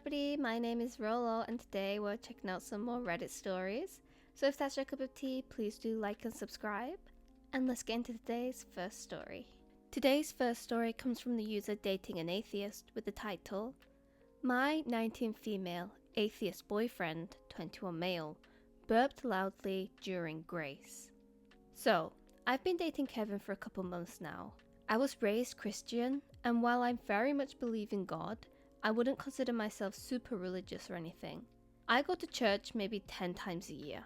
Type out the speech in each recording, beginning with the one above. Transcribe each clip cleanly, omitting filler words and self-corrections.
everybody, my name is Rolo and today we're checking out some more Reddit stories. So if that's your cup of tea, please do like and subscribe. And let's get into today's first story. Today's first story comes from the user Dating an Atheist with the title, My 19 female atheist boyfriend, 21 male, burped loudly during grace. So, I've been dating Kevin for a couple months now. I was raised Christian, and while I very much believe in God, I wouldn't consider myself super religious or anything. I go to church maybe 10 times a year.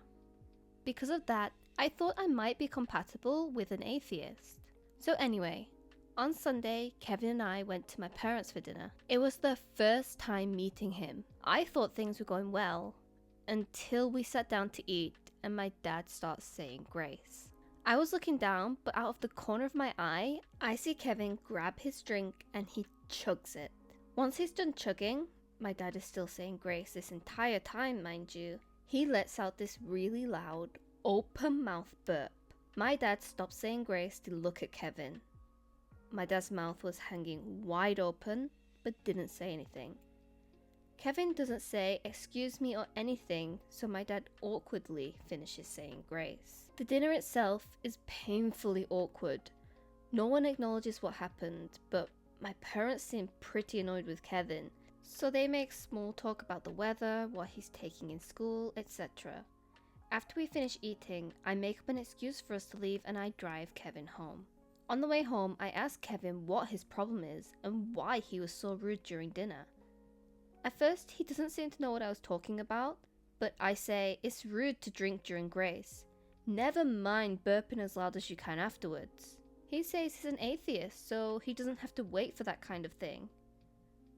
Because of that, I thought I might be compatible with an atheist. So anyway, on Sunday, Kevin and I went to my parents for dinner. It was the first time meeting him. I thought things were going well, until we sat down to eat and my dad starts saying grace. I was looking down, but out of the corner of my eye, I see Kevin grab his drink and he chugs it. Once he's done chugging, my dad is still saying grace this entire time, mind you, he lets out this really loud, open mouth burp. My dad stopped saying grace to look at Kevin. My dad's mouth was hanging wide open, but didn't say anything. Kevin doesn't say excuse me or anything, so my dad awkwardly finishes saying grace. The dinner itself is painfully awkward. No one acknowledges what happened, but my parents seem pretty annoyed with Kevin, so they make small talk about the weather, what he's taking in school, etc. After we finish eating, I make up an excuse for us to leave and I drive Kevin home. On the way home, I ask Kevin what his problem is and why he was so rude during dinner. At first, he doesn't seem to know what I was talking about, but I say it's rude to drink during grace. Never mind burping as loud as you can afterwards. He says he's an atheist, so he doesn't have to wait for that kind of thing.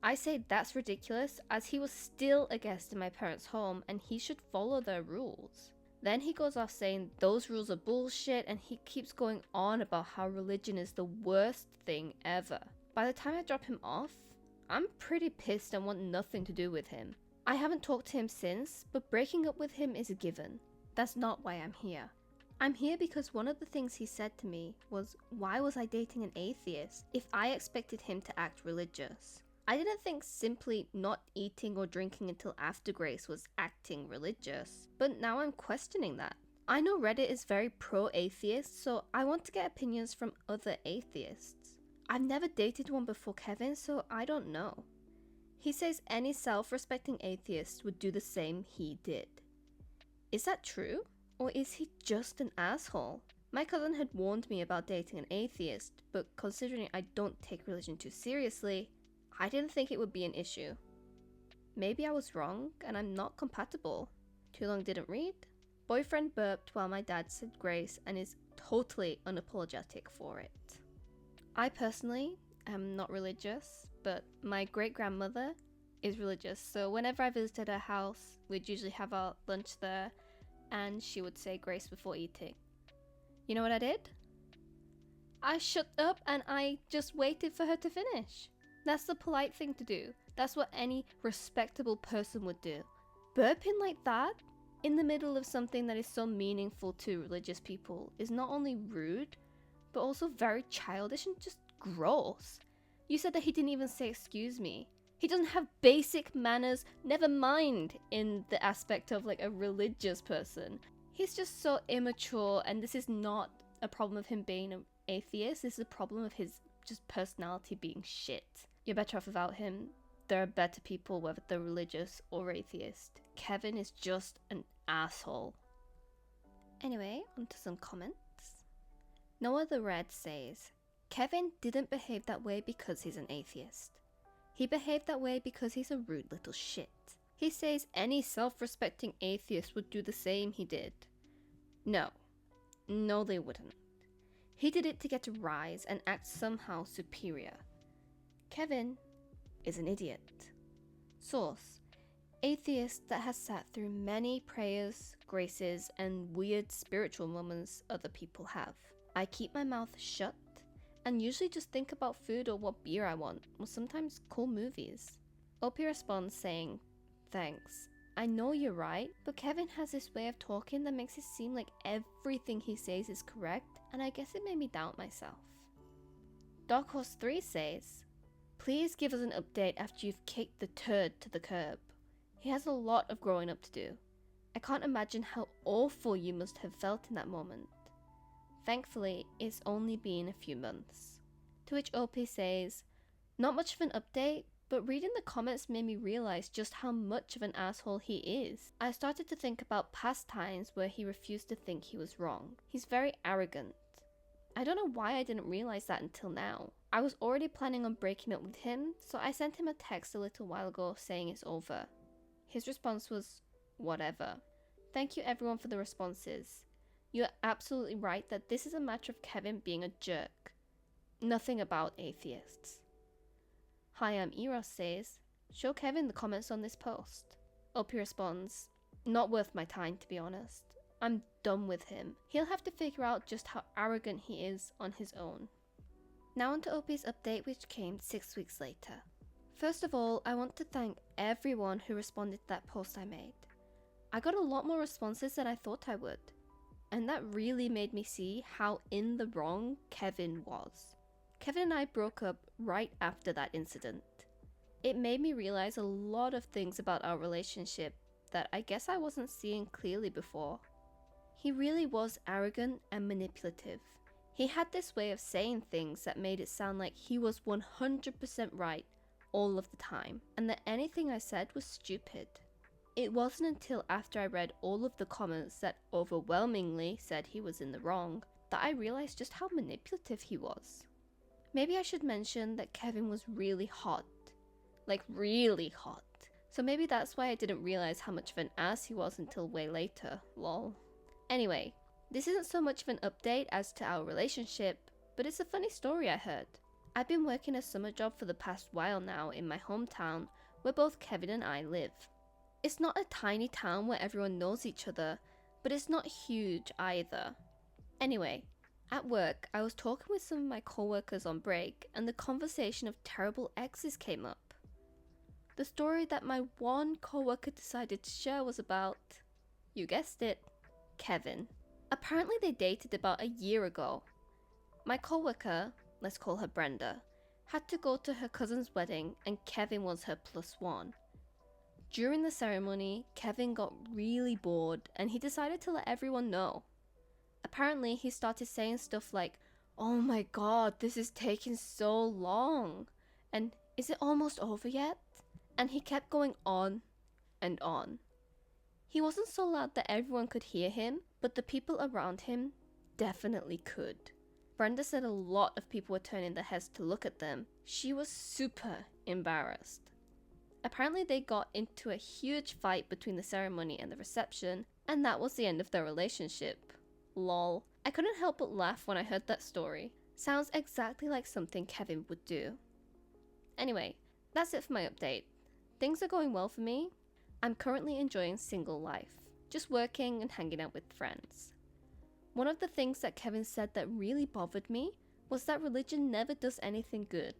I say that's ridiculous, as he was still a guest in my parents' home and he should follow their rules. Then he goes off saying those rules are bullshit and he keeps going on about how religion is the worst thing ever. By the time I drop him off, I'm pretty pissed and want nothing to do with him. I haven't talked to him since, but breaking up with him is a given. That's not why I'm here. I'm here because one of the things he said to me was, why was I dating an atheist if I expected him to act religious? I didn't think simply not eating or drinking until after grace was acting religious, but now I'm questioning that. I know Reddit is very pro-atheist, so I want to get opinions from other atheists. I've never dated one before Kevin, so I don't know. He says any self-respecting atheist would do the same he did. Is that true? Or is he just an asshole? My cousin had warned me about dating an atheist, but considering I don't take religion too seriously, I didn't think it would be an issue. Maybe I was wrong and I'm not compatible. Too long didn't read? Boyfriend burped while my dad said grace and is totally unapologetic for it. I personally am not religious, but my great-grandmother is religious, so whenever I visited her house, we'd usually have our lunch there and she would say grace before eating. You know what I did? I shut up and I just waited for her to finish. That's the polite thing to do. That's what any respectable person would do. Burping like that in the middle of something that is so meaningful to religious people is not only rude, but also very childish and just gross. You said that he didn't even say excuse me. He doesn't have basic manners, never mind in the aspect of like a religious person. He's just so immature, and this is not a problem of him being an atheist, this is a problem of his just personality being shit. You're better off without him. There are better people, whether they're religious or atheist. Kevin is just an asshole. Anyway, onto some comments. Noah the Red says, Kevin didn't behave that way because he's an atheist. He behaved that way because he's a rude little shit. He says any self-respecting atheist would do the same he did. No, they wouldn't. He did it to get a rise and act somehow superior. Kevin is an idiot. Source: atheist that has sat through many prayers, graces, and weird spiritual moments other people have. I keep my mouth shut and usually just think about food or what beer I want, or sometimes cool movies. Opie responds saying, thanks. I know you're right, but Kevin has this way of talking that makes it seem like everything he says is correct, and I guess it made me doubt myself. Dark Horse 3 says, Please give us an update after you've kicked the turd to the curb. He has a lot of growing up to do. I can't imagine how awful you must have felt in that moment. Thankfully, it's only been a few months. To which OP says, not much of an update, but reading the comments made me realize just how much of an asshole he is. I started to think about past times where he refused to think he was wrong. He's very arrogant. I don't know why I didn't realize that until now. I was already planning on breaking up with him, so I sent him a text a little while ago saying it's over. His response was, whatever. Thank you everyone for the responses. You're absolutely right that this is a matter of Kevin being a jerk. Nothing about atheists. Hi, I'm Eros says, show Kevin the comments on this post. Opie responds, not worth my time to be honest. I'm done with him. He'll have to figure out just how arrogant he is on his own. Now onto Opie's update, which came 6 weeks later. First of all, I want to thank everyone who responded to that post I made. I got a lot more responses than I thought I would. And that really made me see how in the wrong Kevin was. Kevin and I broke up right after that incident. It made me realize a lot of things about our relationship that I guess I wasn't seeing clearly before. He really was arrogant and manipulative. He had this way of saying things that made it sound like he was 100% right all of the time, and that anything I said was stupid. It wasn't until after I read all of the comments that overwhelmingly said he was in the wrong that I realized just how manipulative he was. Maybe I should mention that Kevin was really hot. Like really hot. So maybe that's why I didn't realize how much of an ass he was until way later, lol. Anyway, this isn't so much of an update as to our relationship, but it's a funny story I heard. I've been working a summer job for the past while now in my hometown where both Kevin and I live. It's not a tiny town where everyone knows each other, but it's not huge either. Anyway, at work, I was talking with some of my coworkers on break, and the conversation of terrible exes came up. The story that my one coworker decided to share was about, you guessed it, Kevin. Apparently they dated about a year ago. My coworker, let's call her Brenda, had to go to her cousin's wedding and Kevin was her +1. During the ceremony, Kevin got really bored and he decided to let everyone know. Apparently, he started saying stuff like, oh my god, this is taking so long, and is it almost over yet? And he kept going on and on. He wasn't so loud that everyone could hear him, but the people around him definitely could. Brenda said a lot of people were turning their heads to look at them. She was super embarrassed. Apparently they got into a huge fight between the ceremony and the reception, and that was the end of their relationship. Lol. I couldn't help but laugh when I heard that story. Sounds exactly like something Kevin would do. Anyway, that's it for my update. Things are going well for me. I'm currently enjoying single life, just working and hanging out with friends. One of the things that Kevin said that really bothered me was that religion never does anything good.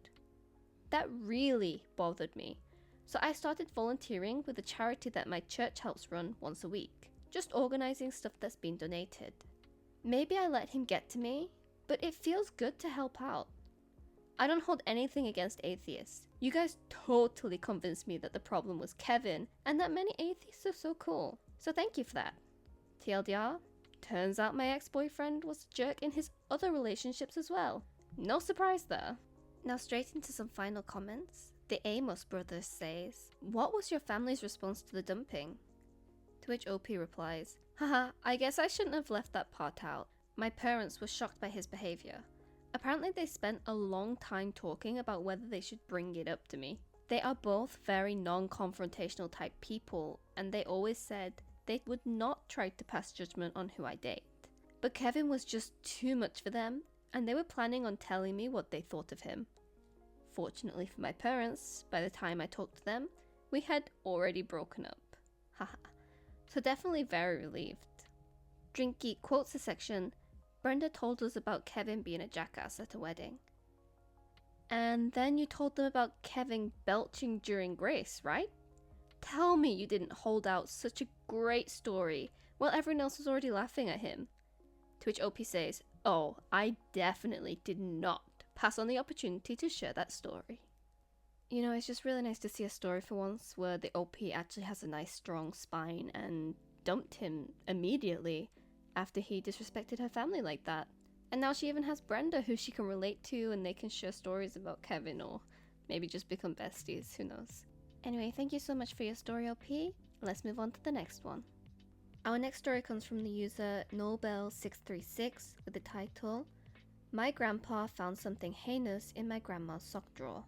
That really bothered me. So I started volunteering with a charity that my church helps run once a week, just organizing stuff that's been donated. Maybe I let him get to me, but it feels good to help out. I don't hold anything against atheists. You guys totally convinced me that the problem was Kevin and that many atheists are so cool. So thank you for that. TLDR, turns out my ex-boyfriend was a jerk in his other relationships as well. No surprise there. Now straight into some final comments. The Amos brothers says, what was your family's response to the dumping? To which OP replies, haha, I guess I shouldn't have left that part out. My parents were shocked by his behavior. Apparently they spent a long time talking about whether they should bring it up to me. They are both very non-confrontational type people, and they always said they would not try to pass judgment on who I date. But Kevin was just too much for them, and they were planning on telling me what they thought of him. Fortunately for my parents, by the time I talked to them, we had already broken up. Haha. So definitely very relieved. Drinky quotes the section, Brenda told us about Kevin being a jackass at a wedding. And then you told them about Kevin belching during grace, right? Tell me you didn't hold out such a great story while everyone else was already laughing at him. To which OP says, oh, I definitely did not pass on the opportunity to share that story. You know, it's just really nice to see a story for once where the OP actually has a nice strong spine and dumped him immediately after he disrespected her family like that. And now she even has Brenda who she can relate to, and they can share stories about Kevin, or maybe just become besties, who knows. Anyway, thank you so much for your story, OP. Let's move on to the next one. Our next story comes from the user Nobel636 with the title, My Grandpa Found Something Heinous in My Grandma's Sock Drawer.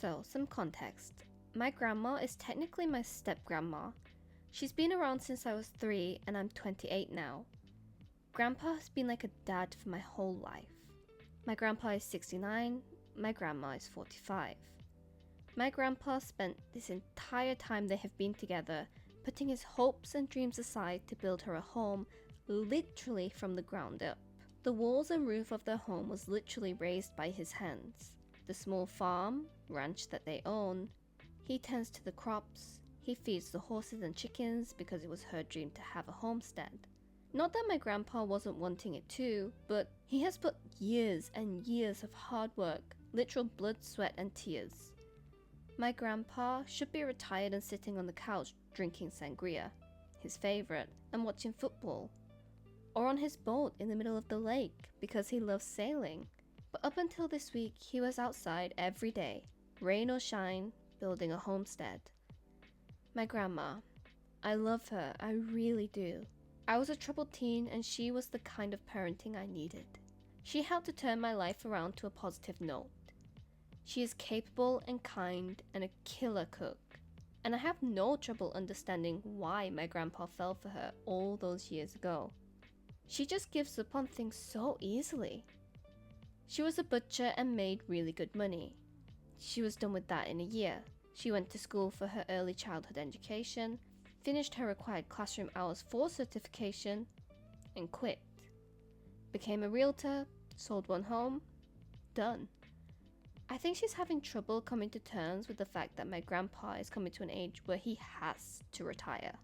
So, some context. My grandma is technically my step-grandma. She's been around since I was 3 and I'm 28 now. Grandpa has been like a dad for my whole life. My grandpa is 69, my grandma is 45. My grandpa spent this entire time they have been together putting his hopes and dreams aside to build her a home literally from the ground up. The walls and roof of their home was literally raised by his hands. The small farm, ranch that they own, he tends to the crops, he feeds the horses and chickens because it was her dream to have a homestead. Not that my grandpa wasn't wanting it too, but he has put years and years of hard work, literal blood, sweat and tears. My grandpa should be retired and sitting on the couch drinking sangria, his favorite, and watching football. Or on his boat in the middle of the lake because he loves sailing. But up until this week, he was outside every day, rain or shine, building a homestead. My grandma, I love her, I really do. I was a troubled teen and she was the kind of parenting I needed. She helped to turn my life around to a positive note. She is capable and kind and a killer cook. And I have no trouble understanding why my grandpa fell for her all those years ago. She just gives up on things so easily. She was a butcher and made really good money. She was done with that in a year. She went to school for her early childhood education, finished her required classroom hours for certification, and quit. Became a realtor, sold one home, done. I think she's having trouble coming to terms with the fact that my grandpa is coming to an age where he has to retire.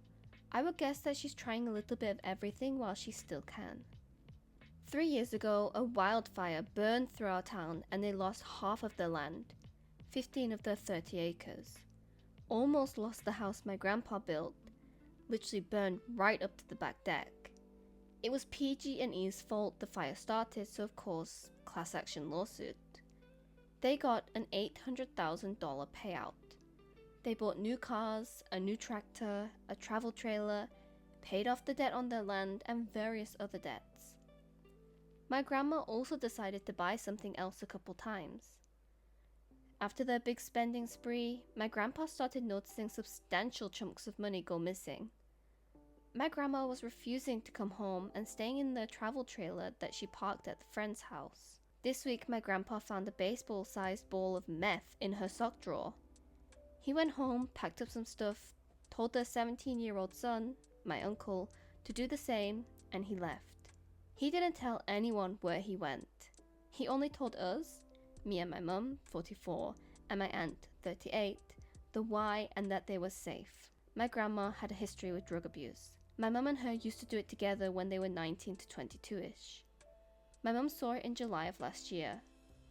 I would guess that she's trying a little bit of everything while she still can. 3 years ago, a wildfire burned through our town and they lost half of their land, 15 of their 30 acres. Almost lost the house my grandpa built, literally burned right up to the back deck. It was PG&E's fault the fire started, so of course, class action lawsuit. They got an $800,000 payout. They bought new cars, a new tractor, a travel trailer, paid off the debt on their land, and various other debts. My grandma also decided to buy something else a couple times. After their big spending spree, my grandpa started noticing substantial chunks of money go missing. My grandma was refusing to come home and staying in the travel trailer that she parked at the friend's house. This week, my grandpa found a baseball-sized ball of meth in her sock drawer. He went home, packed up some stuff, told their 17-year-old son, my uncle, to do the same, and he left. He didn't tell anyone where he went. He only told us, me and my mum, 44, and my aunt, 38, the why and that they were safe. My grandma had a history with drug abuse. My mum and her used to do it together when they were 19 to 22-ish. My mum saw it in July of last year.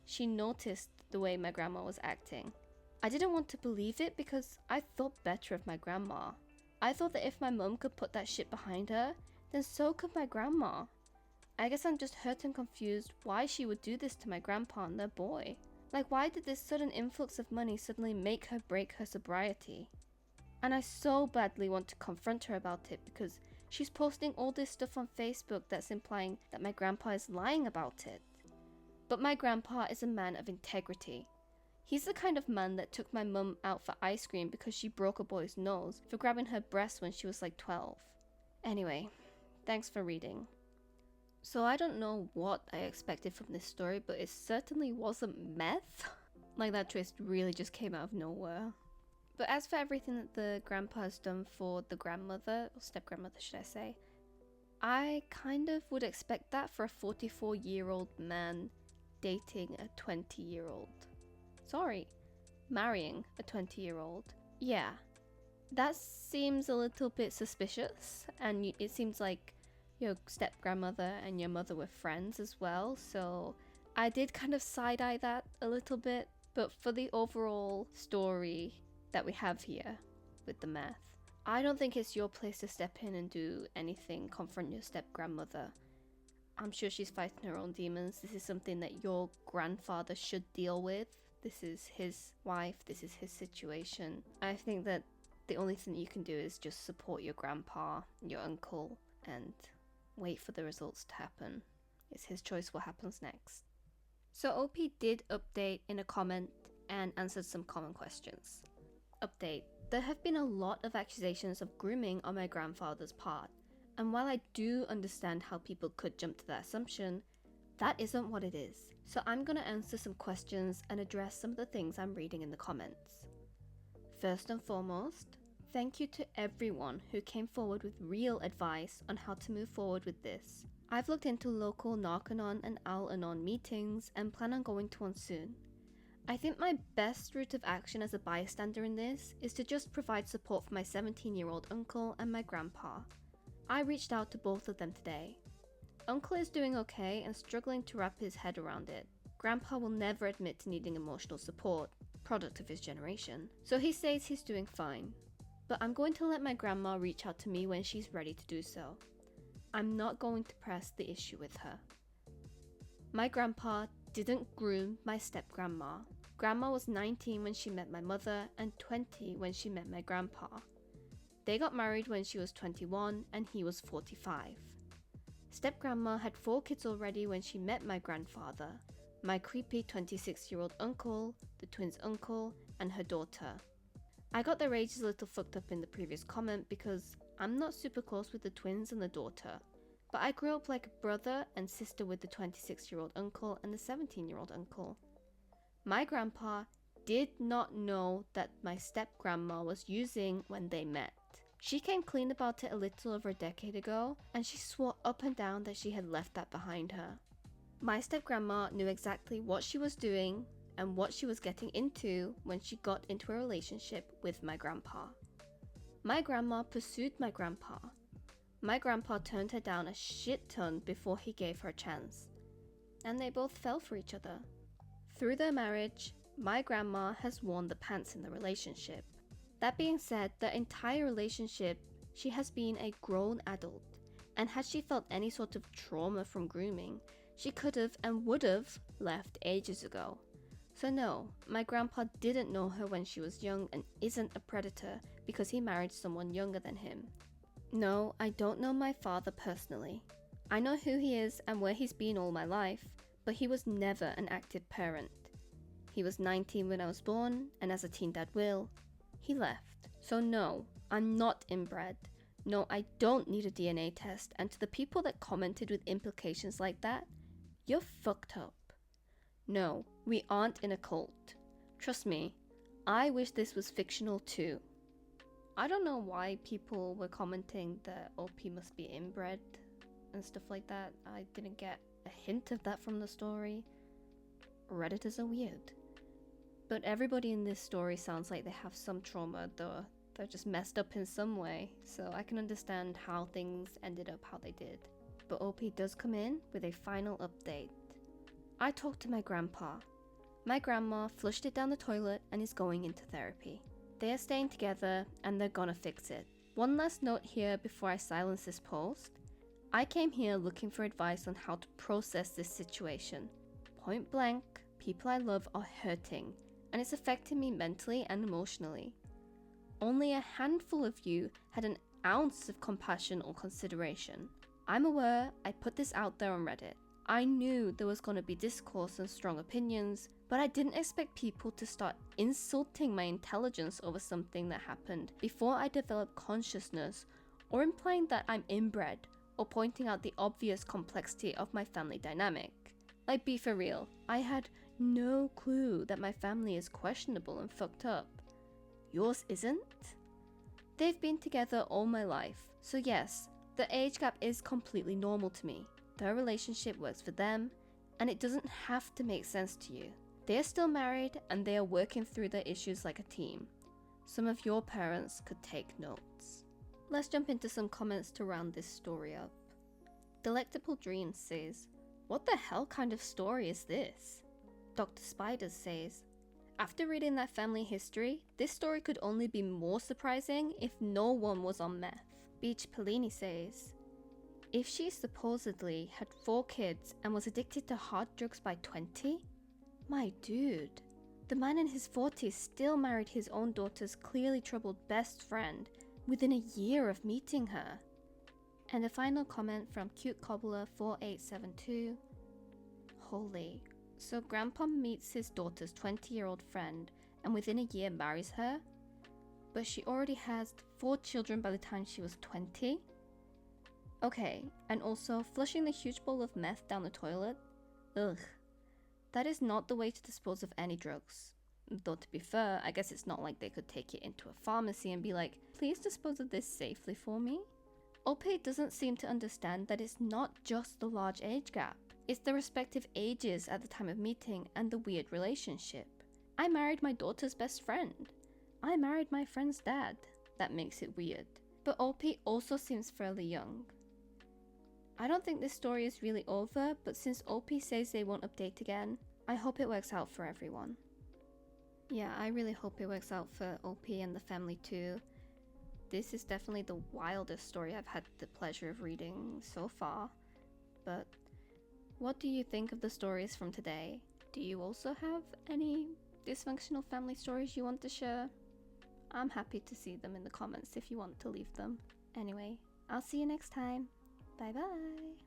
She noticed the way my grandma was acting. I didn't want to believe it because I thought better of my grandma. I thought that if my mum could put that shit behind her, then so could my grandma. I guess I'm just hurt and confused why she would do this to my grandpa and their boy. Like, why did this sudden influx of money suddenly make her break her sobriety? And I so badly want to confront her about it because she's posting all this stuff on Facebook that's implying that my grandpa is lying about it. But my grandpa is a man of integrity. He's the kind of man that took my mum out for ice cream because she broke a boy's nose for grabbing her breast when she was like 12. Anyway, thanks for reading. So I don't know what I expected from this story, but it certainly wasn't meth. Like, that twist really just came out of nowhere. But as for everything that the grandpa has done for the grandmother, or step-grandmother should I say, I kind of would expect that for a 44-year-old man dating a 20-year-old. Sorry, marrying a 20-year-old. Yeah, that seems a little bit suspicious, and it seems like your step-grandmother and your mother were friends as well, so I did kind of side-eye that a little bit, But for the overall story that we have here with the METH, I don't think it's your place to step in and do anything, confront your step-grandmother. I'm sure she's fighting her own demons. This is something that your grandfather should deal with. This is his wife, this is his situation. I think that the only thing you can do is just support your grandpa, your uncle, and wait for the results to happen. It's his choice what happens next. So OP did update in a comment and answered some common questions. Update. There have been a lot of accusations of grooming on my grandfather's part, and while I do understand how people could jump to that assumption, that isn't what it is. So I'm gonna answer some questions and address some of the things I'm reading in the comments. First and foremost, thank you to everyone who came forward with real advice on how to move forward with this. I've looked into local Narcanon and Al-Anon meetings and plan on going to one soon. I think my best route of action as a bystander in this is to just provide support for my 17-year-old uncle and my grandpa. I reached out to both of them today. Uncle is doing okay and struggling to wrap his head around it. Grandpa will never admit to needing emotional support, product of his generation, so he says he's doing fine. But I'm going to let my grandma reach out to me when she's ready to do so. I'm not going to press the issue with her. My grandpa didn't groom my step-grandma. Grandma was 19 when she met my mother and 20 when she met my grandpa. They got married when she was 21 and he was 45. Step-grandma had 4 kids already when she met my grandfather, my creepy 26-year-old uncle, the twins' uncle, and her daughter. I got their ages a little fucked up in the previous comment because I'm not super close with the twins and the daughter, but I grew up like a brother and sister with the 26-year-old uncle and the 17-year-old uncle. My grandpa did not know that my step-grandma was using when they met. She came clean about it a little over a decade ago, and she swore up and down that she had left that behind her. My step-grandma knew exactly what she was doing and what she was getting into when she got into a relationship with my grandpa. My grandma pursued my grandpa. My grandpa turned her down a shit ton before he gave her a chance, and they both fell for each other. Through their marriage, my grandma has worn the pants in the relationship. That being said, the entire relationship, she has been a grown adult, and had she felt any sort of trauma from grooming, she could have and would have left ages ago. So no, my grandpa didn't know her when she was young and isn't a predator because he married someone younger than him. No, I don't know my father personally. I know who he is and where he's been all my life, but he was never an active parent. He was 19 when I was born, and as a teen dad will, he left. So no, I'm not inbred. No, I don't need a DNA test, and to the people that commented with implications like that, you're fucked up. No, we aren't in a cult. Trust me, I wish this was fictional too. I don't know why people were commenting that OP must be inbred and stuff like that. I didn't get a hint of that from the story. Redditors are weird. But everybody in this story sounds like they have some trauma, though they're just messed up in some way, so I can understand how things ended up how they did. But OP does come in with a final update. I talked to my grandpa. My grandma flushed it down the toilet and is going into therapy. They are staying together and they're gonna fix it. One last note here before I silence this post. I came here looking for advice on how to process this situation. Point blank, people I love are hurting, and it's affecting me mentally and emotionally. Only a handful of you had an ounce of compassion or consideration. I'm aware I put this out there on Reddit. I knew there was going to be discourse and strong opinions, but I didn't expect people to start insulting my intelligence over something that happened before I developed consciousness, or implying that I'm inbred, or pointing out the obvious complexity of my family dynamic. Like, be for real, I had no clue that my family is questionable and fucked up. Yours isn't? They've been together all my life, so yes, the age gap is completely normal to me. Their relationship works for them, and it doesn't have to make sense to you. They are still married, and they are working through their issues like a team. Some of your parents could take notes. Let's jump into some comments to round this story up. Delectable Dreams says, "What the hell kind of story is this?" Dr. Spiders says, After reading that family history, this story could only be more surprising if no one was on meth. Beach Pellini says, if she supposedly had 4 kids and was addicted to hard drugs by 20? My dude. The man in his 40s still married his own daughter's clearly troubled best friend within a year of meeting her. And a final comment from Cute Cobbler 4872. Holy. So Grandpa meets his daughter's 20-year-old friend and within a year marries her? But she already has 4 children by the time she was 20? Okay, and also flushing the huge bowl of meth down the toilet? Ugh. That is not the way to dispose of any drugs. Though to be fair, I guess it's not like they could take it into a pharmacy and be like, please dispose of this safely for me. Ope doesn't seem to understand that it's not just the large age gap. It's the respective ages at the time of meeting and the weird relationship. I married my daughter's best friend. I married my friend's dad. That makes it weird. But Ope also seems fairly young. I don't think this story is really over, but since OP says they won't update again, I hope it works out for everyone. Yeah, I really hope it works out for OP and the family too. This is definitely the wildest story I've had the pleasure of reading so far. But what do you think of the stories from today? Do you also have any dysfunctional family stories you want to share? I'm happy to see them in the comments if you want to leave them. Anyway, I'll see you next time. Bye bye.